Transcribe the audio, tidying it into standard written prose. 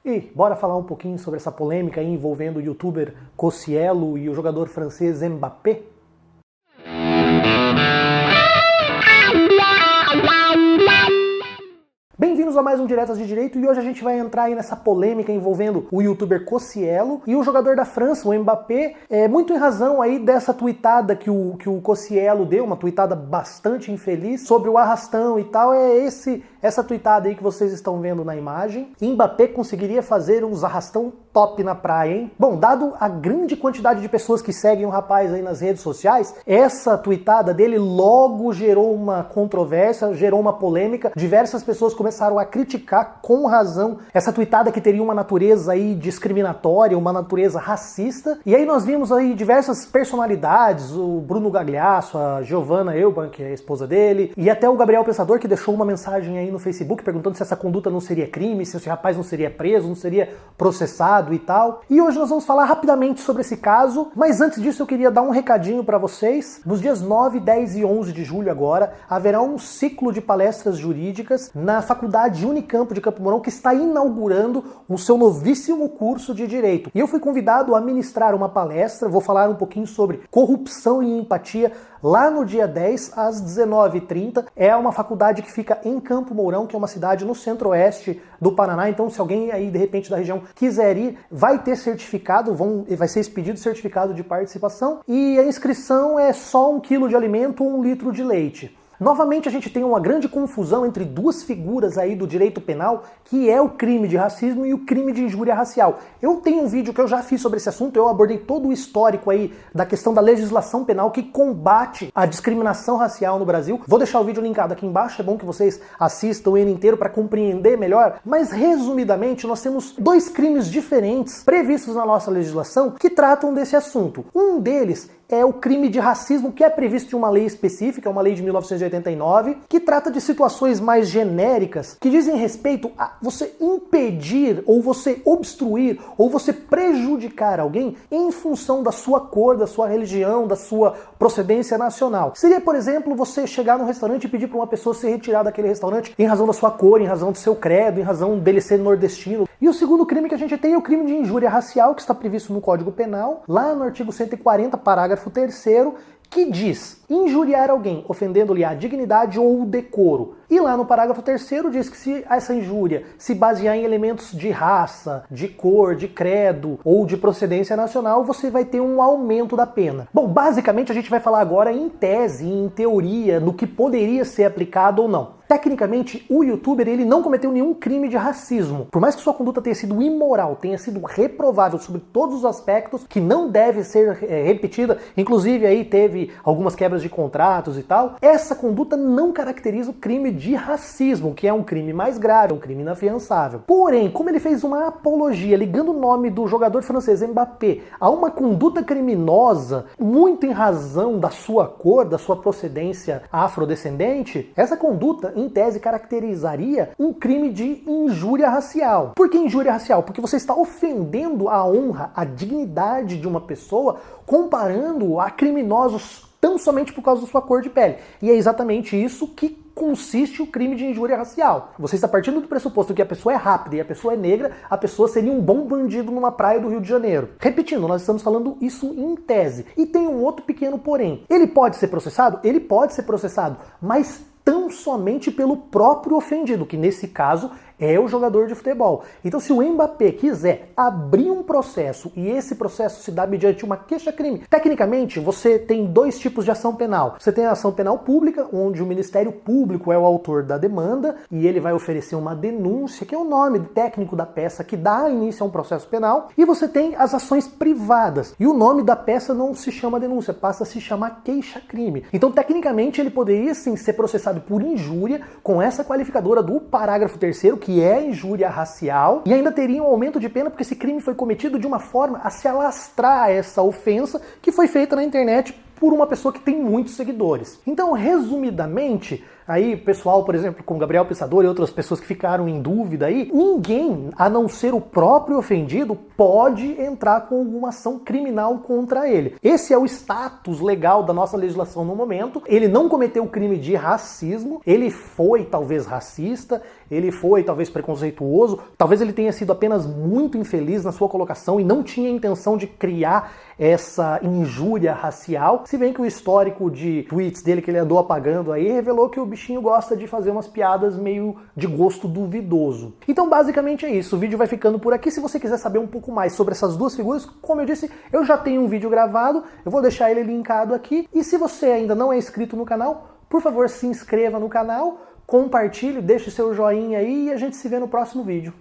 E bora falar um pouquinho sobre essa polêmica aí envolvendo o youtuber Cossielo e o jogador francês Mbappé? Bem-vindos a mais um Diretas de Direito e hoje a gente vai entrar aí nessa polêmica envolvendo o youtuber Cossielo e o jogador da França, o Mbappé, muito em razão aí dessa tweetada que o Cossielo deu, uma tweetada bastante infeliz sobre o arrastão e tal, essa tweetada aí que vocês estão vendo na imagem. Mbappé conseguiria fazer uns arrastão top na praia, hein? Bom, dado a grande quantidade de pessoas que seguem o rapaz aí nas redes sociais, essa tweetada dele logo gerou uma controvérsia, gerou uma polêmica, diversas pessoas começaram a criticar com razão essa tweetada que teria uma natureza aí discriminatória, uma natureza racista. E aí nós vimos aí diversas personalidades, o Bruno Gagliasso, a Giovanna Elban, que é a esposa dele, e até o Gabriel Pensador, que deixou uma mensagem aí no Facebook perguntando se essa conduta não seria crime, se esse rapaz não seria preso, não seria processado e tal. E hoje nós vamos falar rapidamente sobre esse caso, mas antes disso eu queria dar um recadinho para vocês. Nos dias 9, 10 e 11 de julho agora, haverá um ciclo de palestras jurídicas na Faculdade Unicamp de Campo Mourão, que está inaugurando o seu novíssimo curso de Direito. E eu fui convidado a ministrar uma palestra, vou falar um pouquinho sobre corrupção e empatia, lá no dia 10, às 19h30. É uma faculdade que fica em Campo Mourão, que é uma cidade no centro-oeste do Paraná. Então, se alguém aí, de repente, da região quiser ir, vai ter certificado, vai ser expedido certificado de participação. E a inscrição é só 1 quilo de alimento ou 1 litro de leite. Novamente a gente tem uma grande confusão entre duas figuras aí do direito penal, que é o crime de racismo e o crime de injúria racial. Eu tenho um vídeo que eu já fiz sobre esse assunto, eu abordei todo o histórico aí da questão da legislação penal que combate a discriminação racial no Brasil. Vou deixar o vídeo linkado aqui embaixo, é bom que vocês assistam ele inteiro para compreender melhor. Mas resumidamente nós temos dois crimes diferentes previstos na nossa legislação que tratam desse assunto. Um deles é o crime de racismo, que é previsto em uma lei específica, uma lei de 1989, que trata de situações mais genéricas, que dizem respeito a você impedir, ou você obstruir, ou você prejudicar alguém em função da sua cor, da sua religião, da sua procedência nacional. Seria, por exemplo, você chegar num restaurante e pedir para uma pessoa se retirar daquele restaurante em razão da sua cor, em razão do seu credo, em razão dele ser nordestino. E o segundo crime que a gente tem é o crime de injúria racial, que está previsto no Código Penal, lá no artigo 140, parágrafo 3º, que diz injuriar alguém, ofendendo-lhe a dignidade ou o decoro. E lá no parágrafo 3º diz que se essa injúria se basear em elementos de raça, de cor, de credo ou de procedência nacional, você vai ter um aumento da pena. Bom, basicamente a gente vai falar agora em tese, em teoria, do que poderia ser aplicado ou não. Tecnicamente, o youtuber ele não cometeu nenhum crime de racismo. Por mais que sua conduta tenha sido imoral, tenha sido reprovável sobre todos os aspectos, que não deve ser repetida, inclusive aí teve algumas quebras de contratos e tal, essa conduta não caracteriza o crime de racismo, que é um crime mais grave, um crime inafiançável. Porém, como ele fez uma apologia ligando o nome do jogador francês Mbappé a uma conduta criminosa, muito em razão da sua cor, da sua procedência afrodescendente, essa conduta, em tese, caracterizaria um crime de injúria racial. Por que injúria racial? Porque você está ofendendo a honra, a dignidade de uma pessoa, comparando a criminosos tão somente por causa da sua cor de pele. E é exatamente isso que consiste o crime de injúria racial. Você está partindo do pressuposto que a pessoa é rápida e a pessoa é negra, a pessoa seria um bom bandido numa praia do Rio de Janeiro. Repetindo, nós estamos falando isso em tese. E tem um outro pequeno porém. Ele pode ser processado? Ele pode ser processado, mas tão somente pelo próprio ofendido, que nesse caso é o jogador de futebol. Então, se o Mbappé quiser abrir um processo e esse processo se dá mediante uma queixa-crime, tecnicamente você tem dois tipos de ação penal. Você tem a ação penal pública, onde o Ministério Público é o autor da demanda e ele vai oferecer uma denúncia, que é o nome técnico da peça que dá início a um processo penal, e você tem as ações privadas. E o nome da peça não se chama denúncia, passa a se chamar queixa-crime. Então, tecnicamente, ele poderia sim ser processado por injúria com essa qualificadora do parágrafo 3º, que é injúria racial, e ainda teria um aumento de pena porque esse crime foi cometido de uma forma a se alastrar essa ofensa que foi feita na internet por uma pessoa que tem muitos seguidores. Então, resumidamente, aí, pessoal, por exemplo, como Gabriel Pensador e outras pessoas que ficaram em dúvida aí, ninguém, a não ser o próprio ofendido, pode entrar com alguma ação criminal contra ele. Esse é o status legal da nossa legislação no momento. Ele não cometeu o crime de racismo, ele foi talvez racista, ele foi talvez preconceituoso, talvez ele tenha sido apenas muito infeliz na sua colocação e não tinha intenção de criar essa injúria racial, se bem que o histórico de tweets dele que ele andou apagando aí revelou que o bichinho gosta de fazer umas piadas meio de gosto duvidoso. Então basicamente é isso, o vídeo vai ficando por aqui. Se você quiser saber um pouco mais sobre essas duas figuras, como eu disse, eu já tenho um vídeo gravado, eu vou deixar ele linkado aqui, e se você ainda não é inscrito no canal, por favor se inscreva no canal, compartilhe, deixe seu joinha aí e a gente se vê no próximo vídeo.